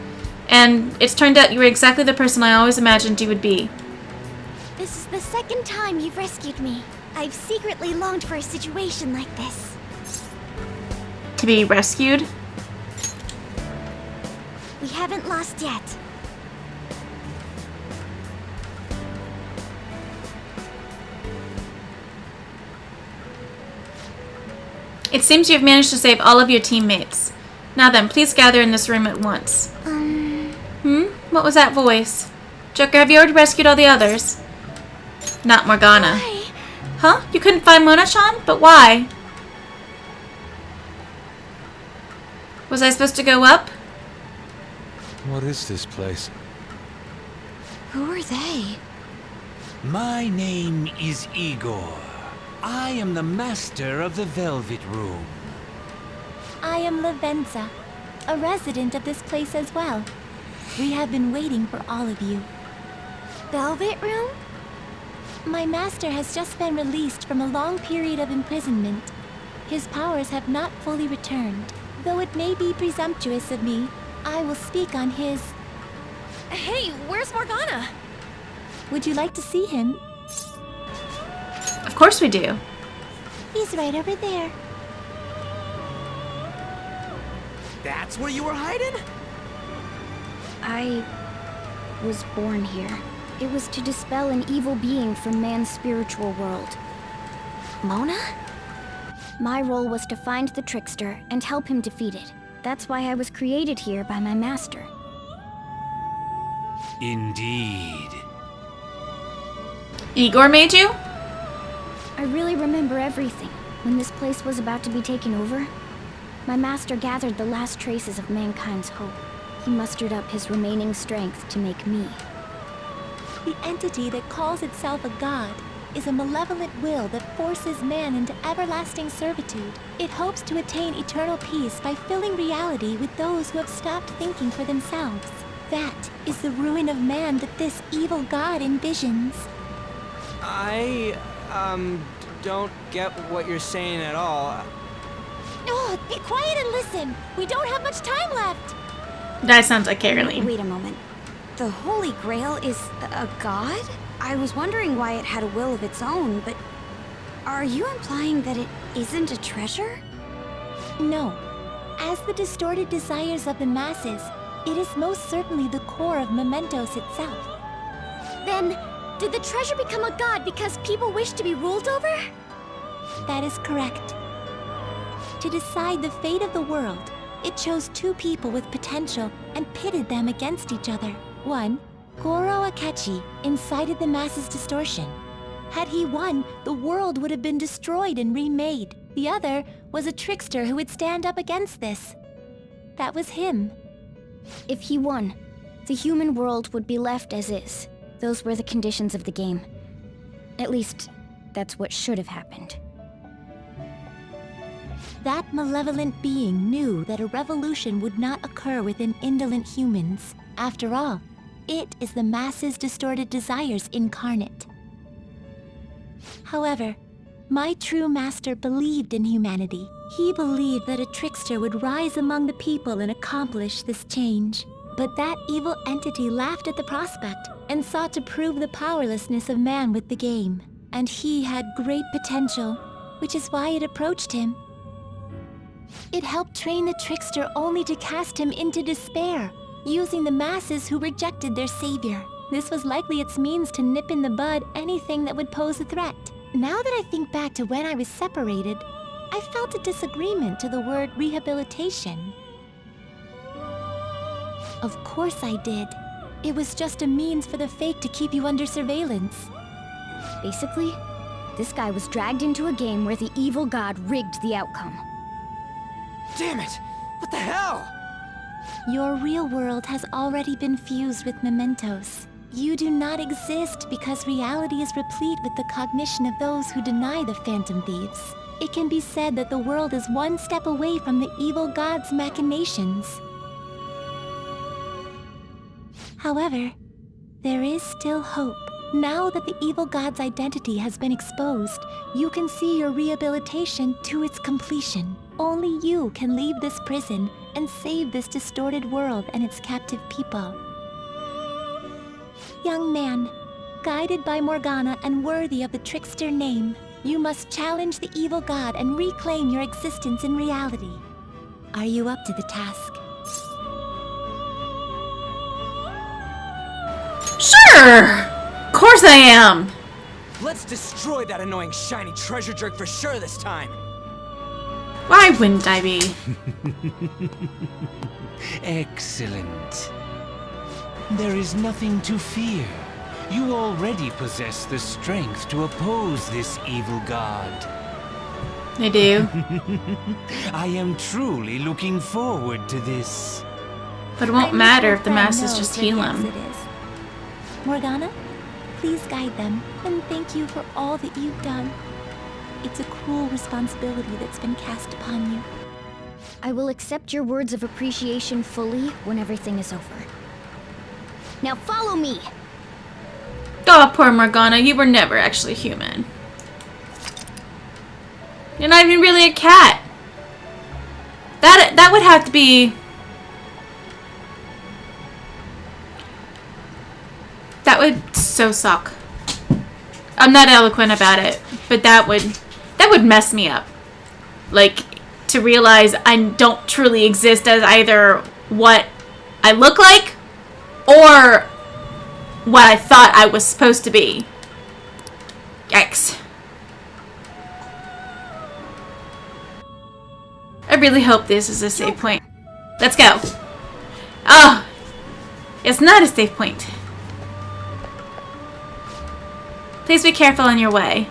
And it's turned out you were exactly the person I always imagined you would be. This is the second time you've rescued me. I've secretly longed for a situation like this. To be rescued? We haven't lost yet. It seems you have managed to save all of your teammates. Now then, please gather in this room at once. What was that voice? Joker, have you already rescued all the others? Not Morgana. Why? Huh? You couldn't find Mona-chan? But why? Was I supposed to go up? What is this place? Who are they? My name is Igor. I am the master of the Velvet Room. I am Lavenza, a resident of this place as well. We have been waiting for all of you. Velvet Room? My master has just been released from a long period of imprisonment. His powers have not fully returned. Though it may be presumptuous of me, I will speak on his... Hey, where's Morgana? Would you like to see him? Of course we do. He's right over there. That's where you were hiding? I was born here. It was to dispel an evil being from man's spiritual world. Mona? My role was to find the trickster and help him defeat it. That's why I was created here by my master. Indeed. Igor made you? I really remember everything. When this place was about to be taken over, my master gathered the last traces of mankind's hope. He mustered up his remaining strength to make me. The entity that calls itself a god is a malevolent will that forces man into everlasting servitude. It hopes to attain eternal peace by filling reality with those who have stopped thinking for themselves. That is the ruin of man that this evil god envisions. I, don't get what you're saying at all. Oh, be quiet and listen. We don't have much time left. That sounds like Caroline. Wait a moment. The Holy Grail is a god? I was wondering why it had a will of its own, but are you implying that it isn't a treasure? No. As the distorted desires of the masses, it is most certainly the core of Mementos itself. Then, did the treasure become a god because people wish to be ruled over? That is correct. To decide the fate of the world, it chose two people with potential and pitted them against each other. One, Goro Akechi, incited the masses' distortion. Had he won, the world would have been destroyed and remade. The other was a trickster who would stand up against this. That was him. If he won, the human world would be left as is. Those were the conditions of the game. At least, that's what should have happened. That malevolent being knew that a revolution would not occur within indolent humans. After all, it is the masses' distorted desires incarnate. However, my true master believed in humanity. He believed that a trickster would rise among the people and accomplish this change. But that evil entity laughed at the prospect and sought to prove the powerlessness of man with the game. And he had great potential, which is why it approached him. It helped train the trickster only to cast him into despair, using the masses who rejected their savior. This was likely its means to nip in the bud anything that would pose a threat. Now that I think back to when I was separated, I felt a disagreement to the word rehabilitation. Of course I did. It was just a means for the fake to keep you under surveillance. Basically, this guy was dragged into a game where the evil god rigged the outcome. Damn it! What the hell? Your real world has already been fused with Mementos. You do not exist because reality is replete with the cognition of those who deny the Phantom Thieves. It can be said that the world is one step away from the evil god's machinations. However, there is still hope. Now that the evil god's identity has been exposed, you can see your rehabilitation to its completion. Only you can leave this prison and save this distorted world and its captive people. Young man, guided by Morgana and worthy of the trickster name, you must challenge the evil god and reclaim your existence in reality. Are you up to the task? Sure! Of course I am! Let's destroy that annoying shiny treasure jerk for sure this time. Why wouldn't I be? Excellent. There is nothing to fear. You already possess the strength to oppose this evil god. I do. I am truly looking forward to this. But it won't matter if the masses just heal him. It is. Morgana, please guide them, and thank you for all that you've done. It's a cruel responsibility that's been cast upon you. I will accept your words of appreciation fully when everything is over. Now follow me! Oh, poor Morgana, you were never actually human. You're not even really a cat. That would have to be... That would so suck. I'm not eloquent about it, but that would mess me up. Like, to realize I don't truly exist as either what I look like or what I thought I was supposed to be. Yikes. I really hope this is a save point. Let's go. Oh, it's not a save point. Please be careful on your way.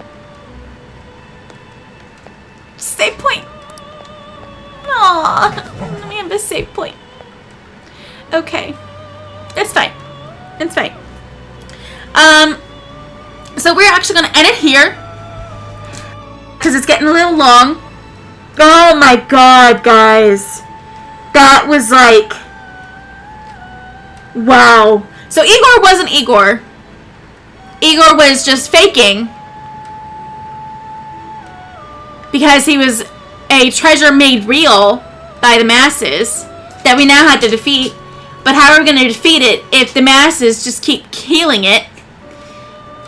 Save point. Aww, we have a save point. Okay, that's fine. It's fine. So we're actually gonna end it here because it's getting a little long. Oh my god, guys, that was like, wow. So Igor wasn't Igor. Igor was just faking because he was a treasure made real by the masses that we now have to defeat. But how are we going to defeat it if the masses just keep healing it?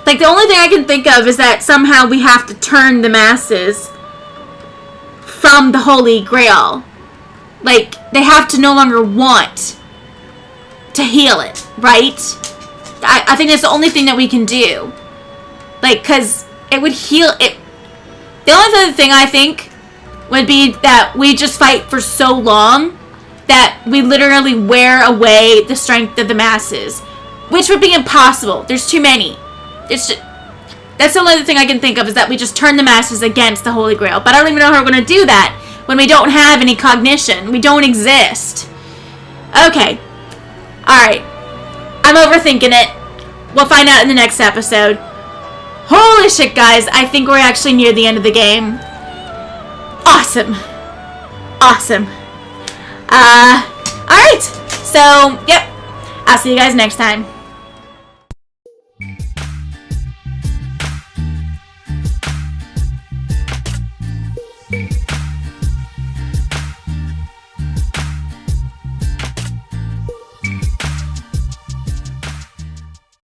Like, the only thing I can think of is that somehow we have to turn the masses from the Holy Grail. Like, they have to no longer want to heal it, right? I think that's the only thing that we can do. Like, because it would heal it. The only other thing I think would be that we just fight for so long that we literally wear away the strength of the masses, which would be impossible. There's too many. It's just, that's the only other thing I can think of, is that we just turn the masses against the Holy Grail. But I don't even know how we're going to do that when we don't have any cognition. We don't exist. Okay. Alright. I'm overthinking it. We'll find out in the next episode. Holy shit, guys. I think we're actually near the end of the game. Awesome. Awesome. Alright. So, yep. I'll see you guys next time.